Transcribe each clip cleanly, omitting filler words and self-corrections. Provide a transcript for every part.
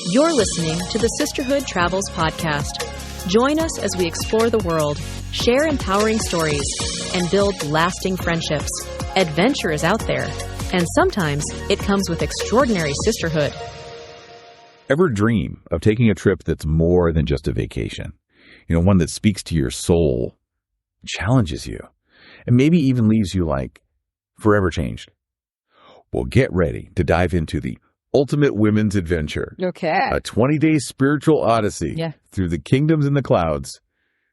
You're listening to the Sisterhood Travels podcast. Join us as we explore the world, share empowering stories, and build lasting friendships. Adventure is out there, and sometimes it comes with extraordinary sisterhood. Ever dream of taking a trip that's more than just a vacation? One that speaks to your soul, challenges you, and maybe even leaves you forever changed. Well, get ready to dive into the ultimate women's adventure. Okay. A 20-day spiritual odyssey through the kingdoms in the clouds,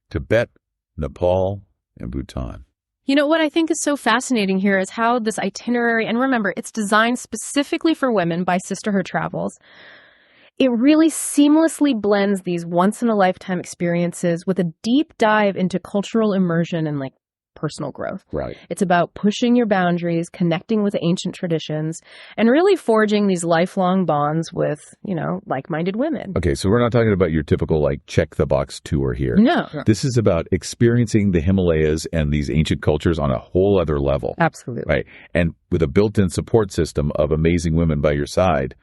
Tibet, Nepal, and Bhutan. You know what I think is so fascinating here is how this itinerary, and remember, it's designed specifically for women by Sisterhood Travels. It really seamlessly blends these once-in-a-lifetime experiences with a deep dive into cultural immersion and personal growth. Right. It's about pushing your boundaries, connecting with ancient traditions, and really forging these lifelong bonds with, like-minded women. Okay, so we're not talking about your typical, check-the-box tour here. No. This is about experiencing the Himalayas and these ancient cultures on a whole other level. Absolutely. Right. And with a built-in support system of amazing women by your side,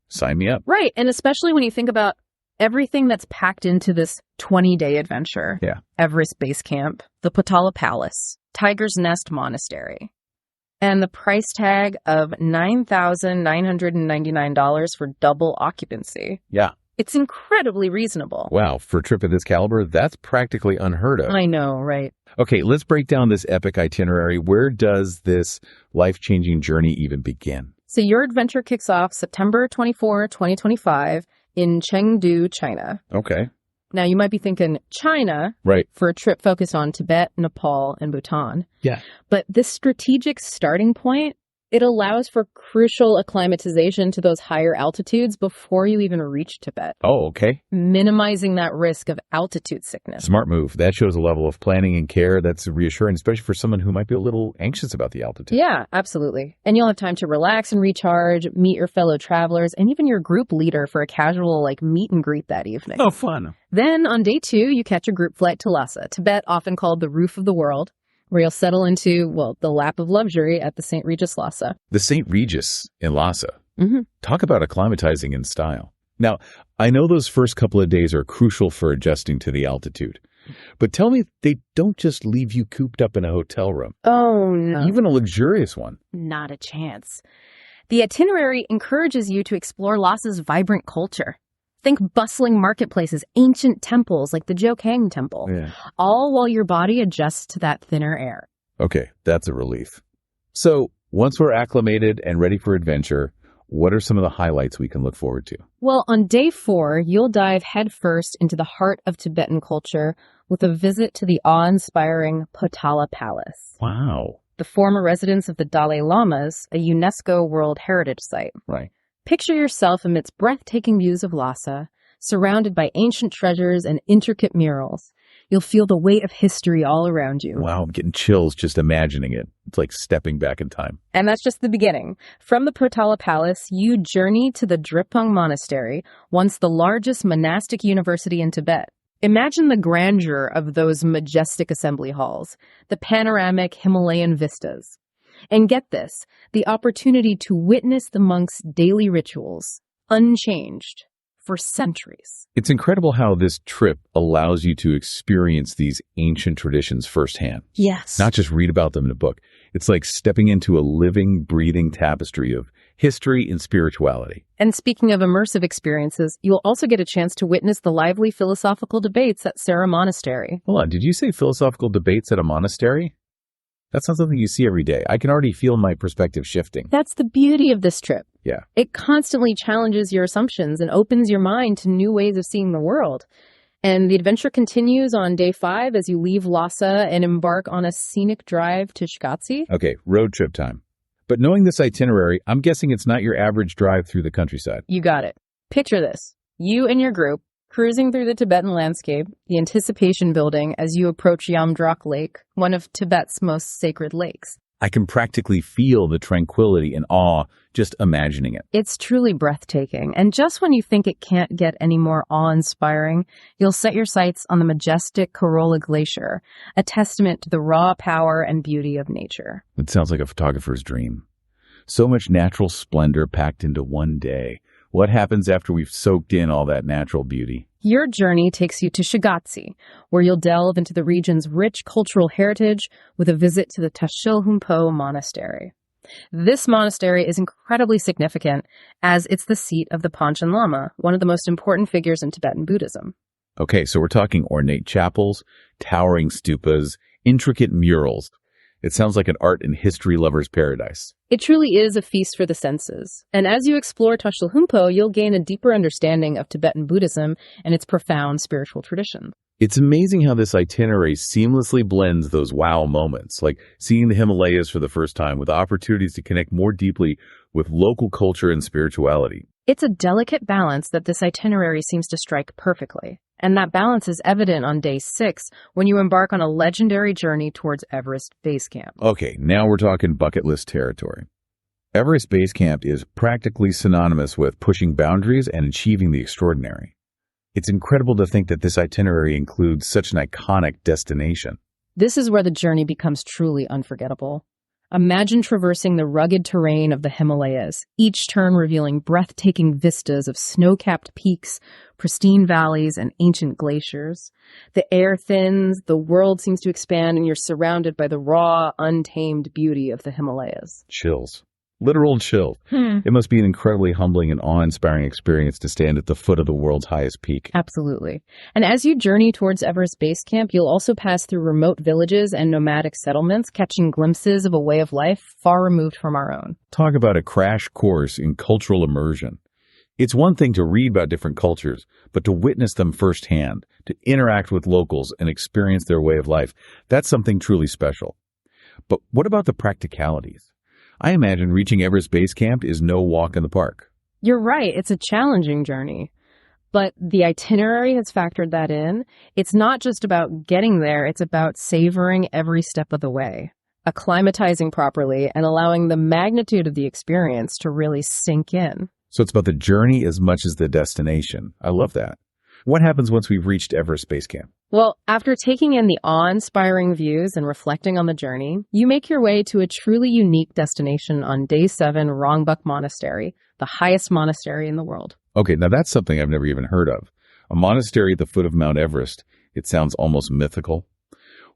sign me up. Right. And especially when you think about everything that's packed into this 20-day adventure. Yeah. Everest Base Camp, the Potala Palace, Tiger's Nest Monastery, and the price tag of $9,999 for double occupancy. Yeah. It's incredibly reasonable. Wow. For a trip of this caliber, that's practically unheard of. I know, right? Okay, let's break down this epic itinerary. Where does this life-changing journey even begin? So your adventure kicks off September 24, 2025 in Chengdu, China. Okay. Now, you might be thinking China for a trip focused on Tibet, Nepal, and Bhutan. Yeah. But this strategic starting point, it allows for crucial acclimatization to those higher altitudes before you even reach Tibet. Oh, okay. Minimizing that risk of altitude sickness. Smart move. That shows a level of planning and care that's reassuring, especially for someone who might be a little anxious about the altitude. Yeah, absolutely. And you'll have time to relax and recharge, meet your fellow travelers, and even your group leader for a casual meet and greet that evening. Oh, fun. Then on day 2, you catch a group flight to Lhasa, Tibet, often called the roof of the world, where you'll settle into, the lap of luxury at the St. Regis Lhasa. The St. Regis in Lhasa. Mm-hmm. Talk about acclimatizing in style. Now, I know those first couple of days are crucial for adjusting to the altitude, but tell me they don't just leave you cooped up in a hotel room. Oh, no. Even a luxurious one. Not a chance. The itinerary encourages you to explore Lhasa's vibrant culture. Think bustling marketplaces, ancient temples like the Jokang Temple, all while your body adjusts to that thinner air. Okay, that's a relief. So once we're acclimated and ready for adventure, what are some of the highlights we can look forward to? Well, on day 4, you'll dive headfirst into the heart of Tibetan culture with a visit to the awe-inspiring Potala Palace. Wow. The former residence of the Dalai Lamas, a UNESCO World Heritage Site. Right. Picture yourself amidst breathtaking views of Lhasa, surrounded by ancient treasures and intricate murals. You'll feel the weight of history all around you. Wow, I'm getting chills just imagining it. It's like stepping back in time. And that's just the beginning. From the Potala Palace, you journey to the Drepung Monastery, once the largest monastic university in Tibet. Imagine the grandeur of those majestic assembly halls, the panoramic Himalayan vistas. And get this, the opportunity to witness the monks' daily rituals, unchanged for centuries. It's incredible how this trip allows you to experience these ancient traditions firsthand. Yes. Not just read about them in a book. It's like stepping into a living, breathing tapestry of history and spirituality. And speaking of immersive experiences, you'll also get a chance to witness the lively philosophical debates at Sera Monastery. Hold on, did you say philosophical debates at a monastery? That's not something you see every day. I can already feel my perspective shifting. That's the beauty of this trip. Yeah. It constantly challenges your assumptions and opens your mind to new ways of seeing the world. And the adventure continues on day 5 as you leave Lhasa and embark on a scenic drive to Shkatsi. Okay, road trip time. But knowing this itinerary, I'm guessing it's not your average drive through the countryside. You got it. Picture this. You and your group cruising through the Tibetan landscape, the anticipation building as you approach Yamdrak Lake, one of Tibet's most sacred lakes. I can practically feel the tranquility and awe just imagining it. It's truly breathtaking. And just when you think it can't get any more awe-inspiring, you'll set your sights on the majestic Corolla Glacier, a testament to the raw power and beauty of nature. It sounds like a photographer's dream. So much natural splendor packed into one day. What happens after we've soaked in all that natural beauty? Your journey takes you to Shigatse, where you'll delve into the region's rich cultural heritage with a visit to the Tashilhunpo Monastery. This monastery is incredibly significant as it's the seat of the Panchen Lama, one of the most important figures in Tibetan Buddhism. Okay, so we're talking ornate chapels, towering stupas, intricate murals. It sounds like an art and history lover's paradise. It truly is a feast for the senses. And as you explore Tashilhunpo, you'll gain a deeper understanding of Tibetan Buddhism and its profound spiritual tradition. It's amazing how this itinerary seamlessly blends those wow moments, like seeing the Himalayas for the first time, with opportunities to connect more deeply with local culture and spirituality. It's a delicate balance that this itinerary seems to strike perfectly. And that balance is evident on day 6 when you embark on a legendary journey towards Everest Base Camp. Okay, now we're talking bucket list territory. Everest Base Camp is practically synonymous with pushing boundaries and achieving the extraordinary. It's incredible to think that this itinerary includes such an iconic destination. This is where the journey becomes truly unforgettable. Imagine traversing the rugged terrain of the Himalayas, each turn revealing breathtaking vistas of snow-capped peaks, pristine valleys, and ancient glaciers. The air thins, the world seems to expand, and you're surrounded by the raw, untamed beauty of the Himalayas. Chills. Literal chills. It must be an incredibly humbling and awe-inspiring experience to stand at the foot of the world's highest peak. Absolutely. And as you journey towards Everest Base Camp, you'll also pass through remote villages and nomadic settlements, catching glimpses of a way of life far removed from our own. Talk about a crash course in cultural immersion. It's one thing to read about different cultures, but to witness them firsthand, to interact with locals and experience their way of life, that's something truly special. But what about the practicalities? I imagine reaching Everest Base Camp is no walk in the park. You're right. It's a challenging journey. But the itinerary has factored that in. It's not just about getting there. It's about savoring every step of the way, acclimatizing properly, and allowing the magnitude of the experience to really sink in. So it's about the journey as much as the destination. I love that. What happens once we've reached Everest Base Camp? Well, after taking in the awe-inspiring views and reflecting on the journey, you make your way to a truly unique destination on day 7, Rongbuk Monastery, the highest monastery in the world. Okay, now that's something I've never even heard of. A monastery at the foot of Mount Everest. It sounds almost mythical.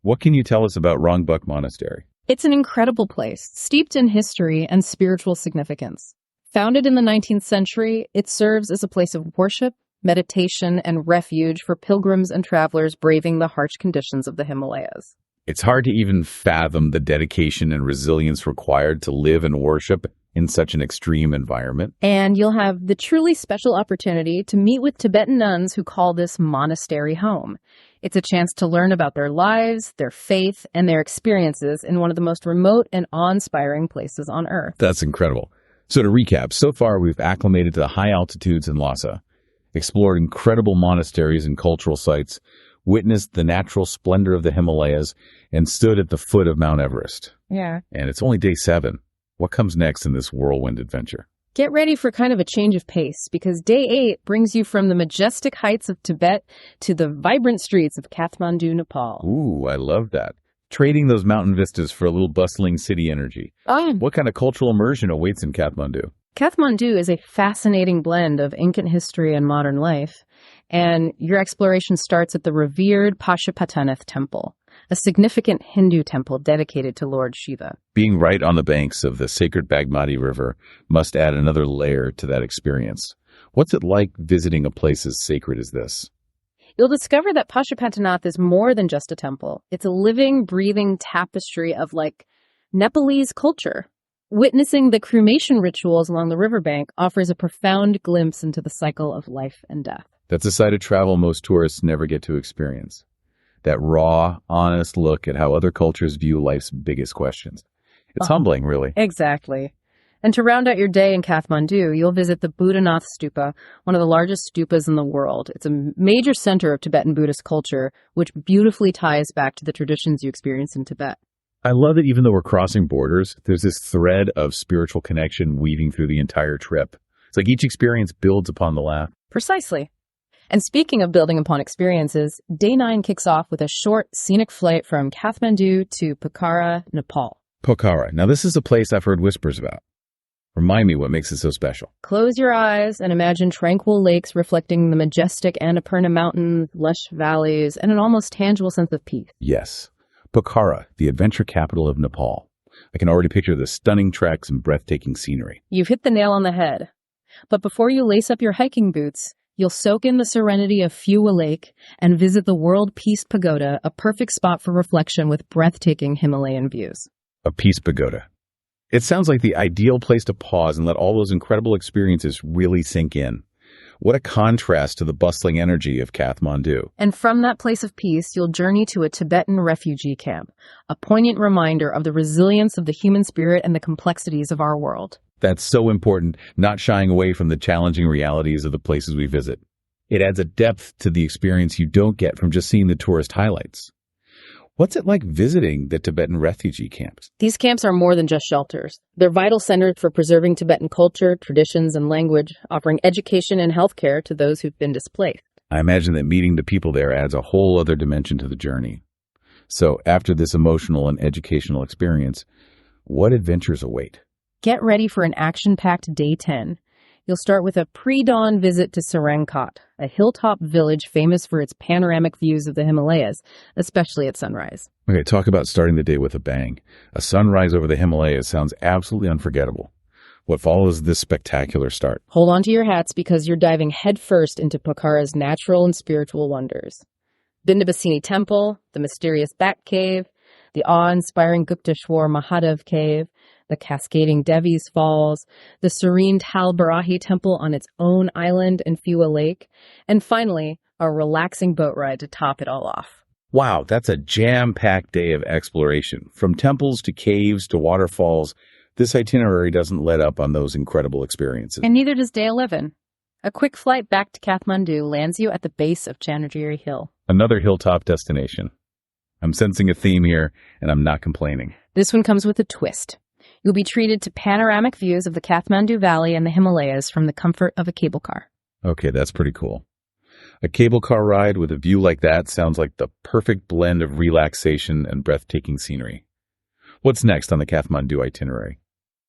What can you tell us about Rongbuk Monastery? It's an incredible place, steeped in history and spiritual significance. Founded in the 19th century, it serves as a place of worship, meditation, and refuge for pilgrims and travelers braving the harsh conditions of the Himalayas. It's hard to even fathom the dedication and resilience required to live and worship in such an extreme environment. And you'll have the truly special opportunity to meet with Tibetan nuns who call this monastery home. It's a chance to learn about their lives, their faith, and their experiences in one of the most remote and awe-inspiring places on Earth. That's incredible. So to recap, so far we've acclimated to the high altitudes in Lhasa, explored incredible monasteries and cultural sites, witnessed the natural splendor of the Himalayas, and stood at the foot of Mount Everest. Yeah. And it's only day 7. What comes next in this whirlwind adventure? Get ready for kind of a change of pace, because day 8 brings you from the majestic heights of Tibet to the vibrant streets of Kathmandu, Nepal. Ooh, I love that. Trading those mountain vistas for a little bustling city energy. What kind of cultural immersion awaits in Kathmandu? Kathmandu is a fascinating blend of ancient history and modern life, and your exploration starts at the revered Pashupatinath Temple, a significant Hindu temple dedicated to Lord Shiva. Being right on the banks of the sacred Bagmati River must add another layer to that experience. What's it like visiting a place as sacred as this? You'll discover that Pashupatinath is more than just a temple. It's a living, breathing tapestry of, Nepalese culture. Witnessing the cremation rituals along the riverbank offers a profound glimpse into the cycle of life and death. That's a side of travel most tourists never get to experience. That raw, honest look at how other cultures view life's biggest questions. It's humbling, really. Exactly. And to round out your day in Kathmandu, you'll visit the Buddhanath Stupa, one of the largest stupas in the world. It's a major center of Tibetan Buddhist culture, which beautifully ties back to the traditions you experience in Tibet. I love that even though we're crossing borders, there's this thread of spiritual connection weaving through the entire trip. It's like each experience builds upon the last. Precisely. And speaking of building upon experiences, day 9 kicks off with a short, scenic flight from Kathmandu to Pokhara, Nepal. Pokhara. Now, this is a place I've heard whispers about. Remind me what makes it so special. Close your eyes and imagine tranquil lakes reflecting the majestic Annapurna Mountains, lush valleys, and an almost tangible sense of peace. Yes. Pokhara, the adventure capital of Nepal. I can already picture the stunning treks and breathtaking scenery. You've hit the nail on the head. But before you lace up your hiking boots, you'll soak in the serenity of Phewa Lake and visit the World Peace Pagoda, a perfect spot for reflection with breathtaking Himalayan views. A peace pagoda. It sounds like the ideal place to pause and let all those incredible experiences really sink in. What a contrast to the bustling energy of Kathmandu. And from that place of peace, you'll journey to a Tibetan refugee camp, a poignant reminder of the resilience of the human spirit and the complexities of our world. That's so important, not shying away from the challenging realities of the places we visit. It adds a depth to the experience you don't get from just seeing the tourist highlights. What's it like visiting the Tibetan refugee camps? These camps are more than just shelters. They're vital centers for preserving Tibetan culture, traditions, and language, offering education and healthcare to those who've been displaced. I imagine that meeting the people there adds a whole other dimension to the journey. So after this emotional and educational experience, what adventures await? Get ready for an action-packed day 10. You'll start with a pre-dawn visit to Sarangkot, a hilltop village famous for its panoramic views of the Himalayas, especially at sunrise. Okay, talk about starting the day with a bang. A sunrise over the Himalayas sounds absolutely unforgettable. What follows this spectacular start? Hold on to your hats because you're diving headfirst into Pokhara's natural and spiritual wonders. Been to Basini Temple, the mysterious Bat Cave, the awe-inspiring Gupteshwar Mahadev Cave, the cascading Devi's Falls, the serene Tal Barahi Temple on its own island in Phewa Lake, and finally, a relaxing boat ride to top it all off. Wow, that's a jam-packed day of exploration. From temples to caves to waterfalls, this itinerary doesn't let up on those incredible experiences. And neither does day 11. A quick flight back to Kathmandu lands you at the base of Chandragiri Hill. Another hilltop destination. I'm sensing a theme here, and I'm not complaining. This one comes with a twist. You'll be treated to panoramic views of the Kathmandu Valley and the Himalayas from the comfort of a cable car. Okay, that's pretty cool. A cable car ride with a view like that sounds like the perfect blend of relaxation and breathtaking scenery. What's next on the Kathmandu itinerary?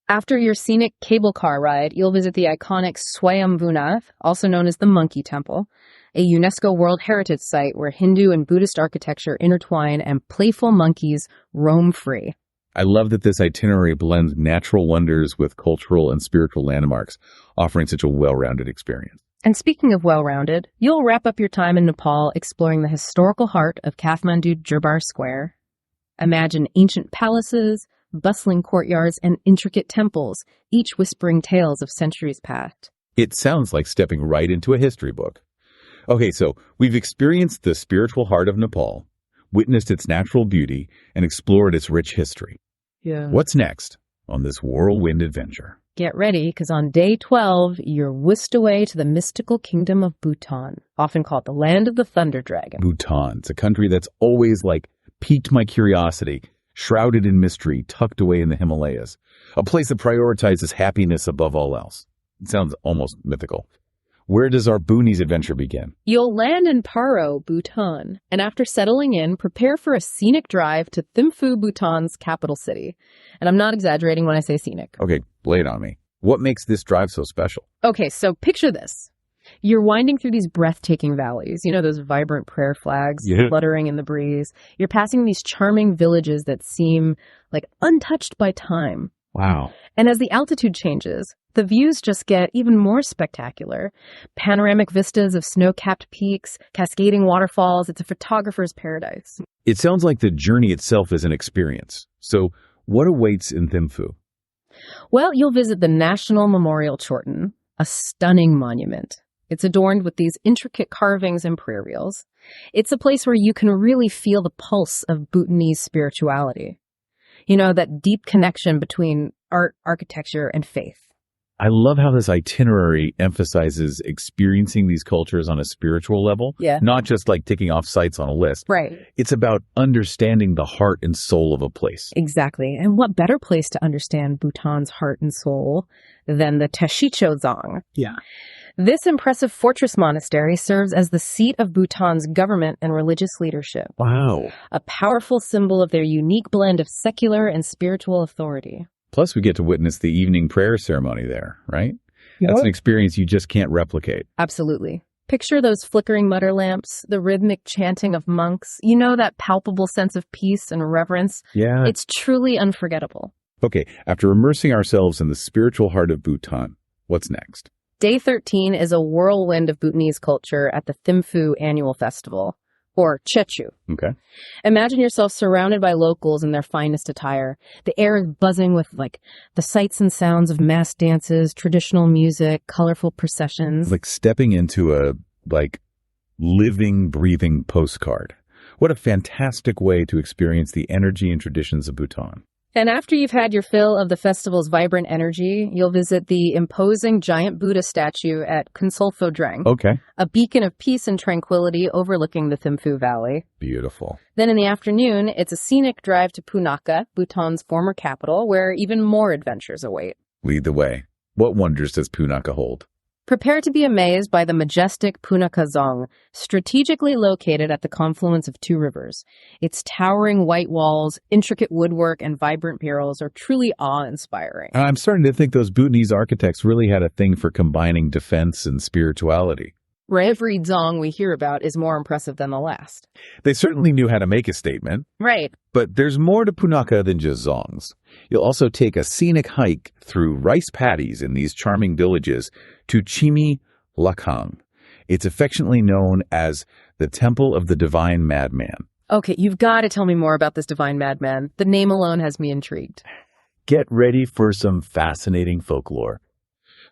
After your scenic cable car ride, you'll visit the iconic Swayambhunath, also known as the Monkey Temple, a UNESCO World Heritage Site where Hindu and Buddhist architecture intertwine and playful monkeys roam free. I love that this itinerary blends natural wonders with cultural and spiritual landmarks, offering such a well-rounded experience. And speaking of well-rounded, you'll wrap up your time in Nepal exploring the historical heart of Kathmandu Durbar Square. Imagine ancient palaces, bustling courtyards, and intricate temples, each whispering tales of centuries past. It sounds like stepping right into a history book. Okay, so we've experienced the spiritual heart of Nepal, witnessed its natural beauty, and explored its rich history. Yeah. What's next on this whirlwind adventure? Get ready, because on day 12, you're whisked away to the mystical kingdom of Bhutan, often called the land of the thunder dragon. Bhutan. It's a country that's always piqued my curiosity, shrouded in mystery, tucked away in the Himalayas. A place that prioritizes happiness above all else. It sounds almost mythical. Where does our boonies adventure begin? You'll land in Paro, Bhutan, and after settling in, prepare for a scenic drive to Thimphu, Bhutan's capital city. And I'm not exaggerating when I say scenic. Okay, lay it on me. What makes this drive so special? Okay, so picture this. You're winding through these breathtaking valleys, those vibrant prayer flags fluttering in the breeze. You're passing these charming villages that seem untouched by time. Wow. And as the altitude changes, the views just get even more spectacular. Panoramic vistas of snow-capped peaks, cascading waterfalls. It's a photographer's paradise. It sounds like the journey itself is an experience. So what awaits in Thimphu? Well, you'll visit the National Memorial Chorten, a stunning monument. It's adorned with these intricate carvings and prayer reels. It's a place where you can really feel the pulse of Bhutanese spirituality. That deep connection between art, architecture, and faith. I love how this itinerary emphasizes experiencing these cultures on a spiritual level. Yeah. Not just ticking off sites on a list. Right. It's about understanding the heart and soul of a place. Exactly. And what better place to understand Bhutan's heart and soul than the Tashichozong? Yeah. This impressive fortress monastery serves as the seat of Bhutan's government and religious leadership. Wow. A powerful symbol of their unique blend of secular and spiritual authority. Plus, we get to witness the evening prayer ceremony there, right? That's an experience you just can't replicate. Absolutely. Picture those flickering mutter lamps, the rhythmic chanting of monks. You know, that palpable sense of peace and reverence. Yeah. It's truly unforgettable. Okay, after immersing ourselves in the spiritual heart of Bhutan, what's next? Day 13 is a whirlwind of Bhutanese culture at the Thimphu annual festival, or Chechu. Okay. Imagine yourself surrounded by locals in their finest attire. The air is buzzing with, the sights and sounds of mass dances, traditional music, colorful processions. Like stepping into a, living, breathing postcard. What a fantastic way to experience the energy and traditions of Bhutan. And after you've had your fill of the festival's vibrant energy, you'll visit the imposing giant Buddha statue at Kunsulfo Drang, Okay. a beacon of peace and tranquility overlooking the Thimphu Valley. Beautiful. Then in the afternoon, it's a scenic drive to Punakha, Bhutan's former capital, where even more adventures await. Lead the way. What wonders does Punakha hold? Prepare to be amazed by the majestic Punakha Dzong, strategically located at the confluence of two rivers. Its towering white walls, intricate woodwork, and vibrant murals are truly awe-inspiring. I'm starting to think those Bhutanese architects really had a thing for combining defense and spirituality. Every dzong we hear about is more impressive than the last. They certainly knew how to make a statement. Right. But there's more to Punakha than just zongs. You'll also take a scenic hike through rice paddies in these charming villages to Chimi Lakhang. It's affectionately known as the Temple of the Divine Madman. Okay, you've got to tell me more about this divine madman. The name alone has me intrigued. Get ready for some fascinating folklore.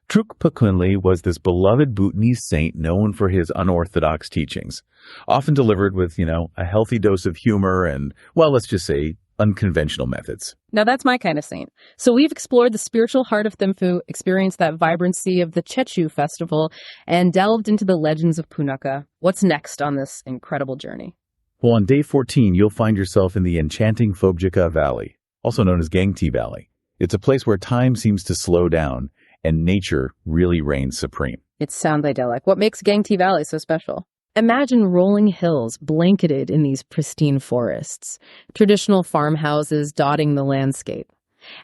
Trukpa Kunli was this beloved Bhutanese saint known for his unorthodox teachings, often delivered with, a healthy dose of humor and, let's just say, unconventional methods. Now that's my kind of saint. So we've explored the spiritual heart of Thimphu, experienced that vibrancy of the Chechu festival, and delved into the legends of Punakha. What's next on this incredible journey? Well, on day 14, you'll find yourself in the enchanting Phobjika Valley, also known as Gangti Valley. It's a place where time seems to slow down and nature really reigns supreme. It sounds idyllic. What makes Gangti Valley so special? Imagine rolling hills blanketed in these pristine forests, traditional farmhouses dotting the landscape.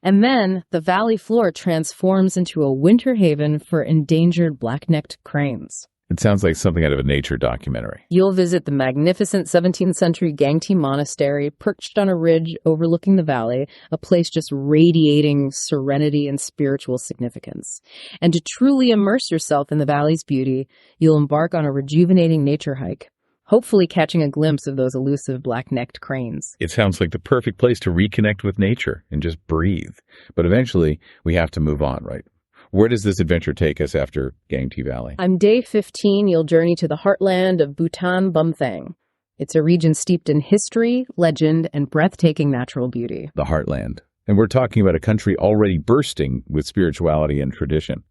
And then the valley floor transforms into a winter haven for endangered black-necked cranes. It sounds like something out of a nature documentary. You'll visit the magnificent 17th century Gangti Monastery, perched on a ridge overlooking the valley, a place just radiating serenity and spiritual significance. And to truly immerse yourself in the valley's beauty, you'll embark on a rejuvenating nature hike, hopefully catching a glimpse of those elusive black-necked cranes. It sounds like the perfect place to reconnect with nature and just breathe. But eventually, we have to move on, right? Where does this adventure take us after Gangti Valley? On day 15, you'll journey to the heartland of Bhutan Bumthang. It's a region steeped in history, legend, and breathtaking natural beauty. The heartland. And we're talking about a country already bursting with spirituality and tradition.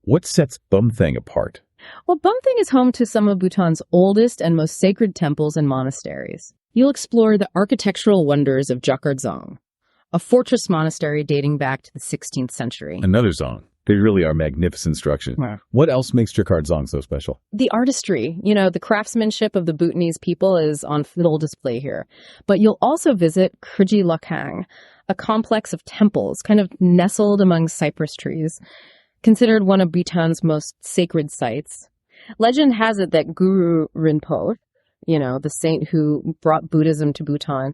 What sets Bumthang apart? Well, Bumthang is home to some of Bhutan's oldest and most sacred temples and monasteries. You'll explore the architectural wonders of Jakar Dzong, a fortress monastery dating back to the 16th century. Another dzong. They really are magnificent structures. Wow. What else makes Jakar Dzong so special? The artistry, the craftsmanship of the Bhutanese people is on full display here. But you'll also visit Kriji Lakhang, a complex of temples kind of nestled among cypress trees, considered one of Bhutan's most sacred sites. Legend has it that Guru Rinpoche, the saint who brought Buddhism to Bhutan,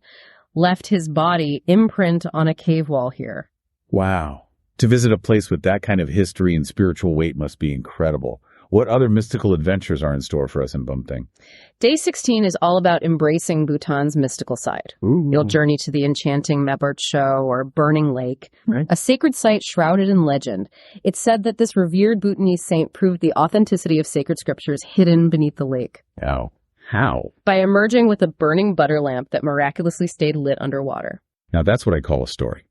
left his body imprint on a cave wall here. Wow. To visit a place with that kind of history and spiritual weight must be incredible. What other mystical adventures are in store for us in Bumthang? Day 16 is all about embracing Bhutan's mystical side. Ooh. You'll journey to the enchanting Mebart Show or Burning Lake, Right. a sacred site shrouded in legend. It's said that this revered Bhutanese saint proved the authenticity of sacred scriptures hidden beneath the lake. How? By emerging with a burning butter lamp that miraculously stayed lit underwater. Now that's what I call a story.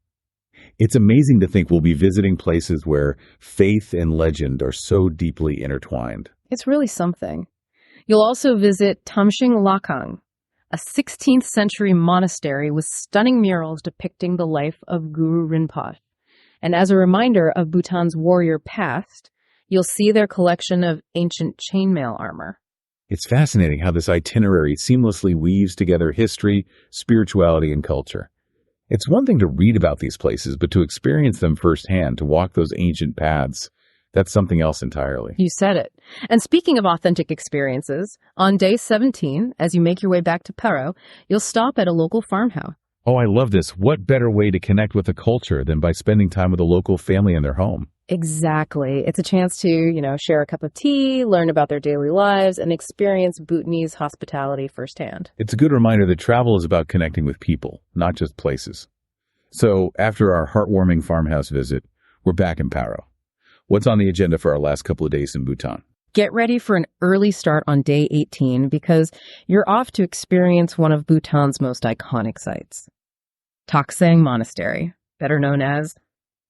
It's amazing to think we'll be visiting places where faith and legend are so deeply intertwined. It's really something. You'll also visit Tamshing Lakhang, a 16th century monastery with stunning murals depicting the life of Guru Rinpoche. And as a reminder of Bhutan's warrior past, you'll see their collection of ancient chainmail armor. It's fascinating how this itinerary seamlessly weaves together history, spirituality, and culture. It's one thing to read about these places, but to experience them firsthand, to walk those ancient paths, that's something else entirely. You said it. And speaking of authentic experiences, on day 17, as you make your way back to Paro, you'll stop at a local farmhouse. Oh, I love this. What better way to connect with a culture than by spending time with a local family in their home? Exactly. It's a chance to, share a cup of tea, learn about their daily lives, and experience Bhutanese hospitality firsthand. It's a good reminder that travel is about connecting with people, not just places. So after our heartwarming farmhouse visit, we're back in Paro. What's on the agenda for our last couple of days in Bhutan? Get ready for an early start on day 18 because you're off to experience one of Bhutan's most iconic sites. Taksang Monastery, better known as,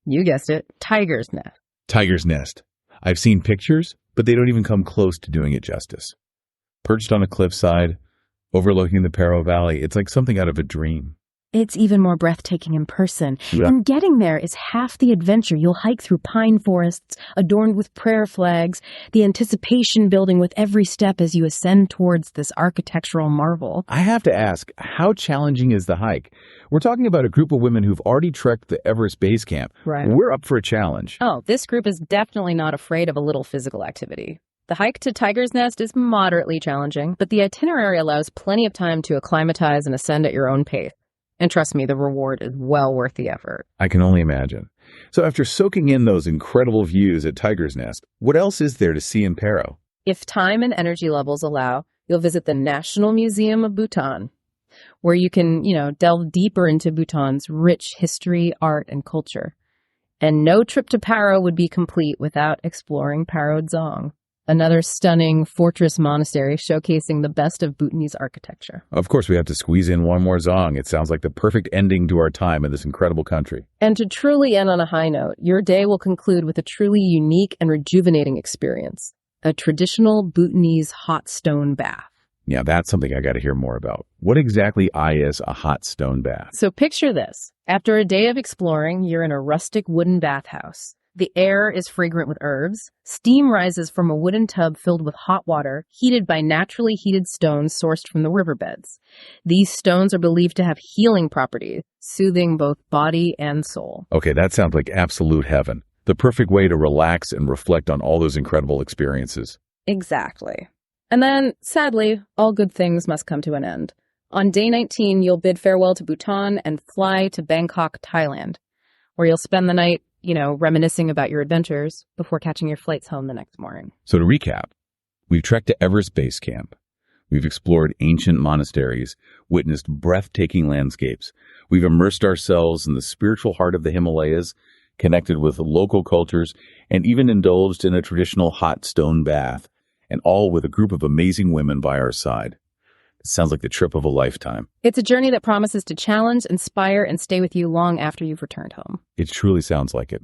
you guessed it, Tiger's Nest. Tiger's Nest. I've seen pictures, but they don't even come close to doing it justice. Perched on a cliffside, overlooking the Paro Valley, it's like something out of a dream. It's even more breathtaking in person. Yeah. And getting there is half the adventure. You'll hike through pine forests adorned with prayer flags, the anticipation building with every step as you ascend towards this architectural marvel. I have to ask, how challenging is the hike? We're talking about a group of women who've already trekked the Everest Base Camp. Right. We're up for a challenge. Oh, this group is definitely not afraid of a little physical activity. The hike to Tiger's Nest is moderately challenging, but the itinerary allows plenty of time to acclimatize and ascend at your own pace. And trust me, the reward is well worth the effort. I can only imagine. So after soaking in those incredible views at Tiger's Nest, what else is there to see in Paro? If time and energy levels allow, you'll visit the National Museum of Bhutan, where you can, delve deeper into Bhutan's rich history, art, and culture. And no trip to Paro would be complete without exploring Paro Dzong, another stunning fortress monastery showcasing the best of Bhutanese architecture. Of course, we have to squeeze in one more Dzong. It sounds like the perfect ending to our time in this incredible country. And to truly end on a high note, your day will conclude with a truly unique and rejuvenating experience, a traditional Bhutanese hot stone bath. Yeah, that's something I got to hear more about. What exactly is a hot stone bath? So picture this. After a day of exploring, you're in a rustic wooden bathhouse. The air is fragrant with herbs. Steam rises from a wooden tub filled with hot water, heated by naturally heated stones sourced from the riverbeds. These stones are believed to have healing properties, soothing both body and soul. Okay, that sounds like absolute heaven. The perfect way to relax and reflect on all those incredible experiences. Exactly. And then, sadly, all good things must come to an end. On day 19, you'll bid farewell to Bhutan and fly to Bangkok, Thailand, where you'll spend the night reminiscing about your adventures before catching your flights home the next morning. So to recap, we've trekked to Everest Base Camp. We've explored ancient monasteries, witnessed breathtaking landscapes. We've immersed ourselves in the spiritual heart of the Himalayas, connected with local cultures, and even indulged in a traditional hot stone bath, and all with a group of amazing women by our side. It sounds like the trip of a lifetime. It's a journey that promises to challenge, inspire, and stay with you long after you've returned home. It truly sounds like it.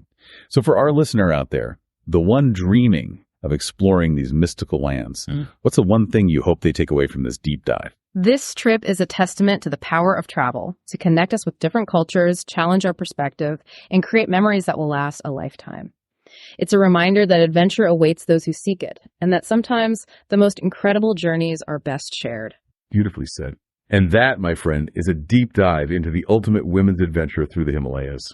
So for our listener out there, the one dreaming of exploring these mystical lands, what's the one thing you hope they take away from this deep dive? This trip is a testament to the power of travel, to connect us with different cultures, challenge our perspective, and create memories that will last a lifetime. It's a reminder that adventure awaits those who seek it, and that sometimes the most incredible journeys are best shared. Beautifully said. And that, my friend, is a deep dive into the ultimate women's adventure through the Himalayas.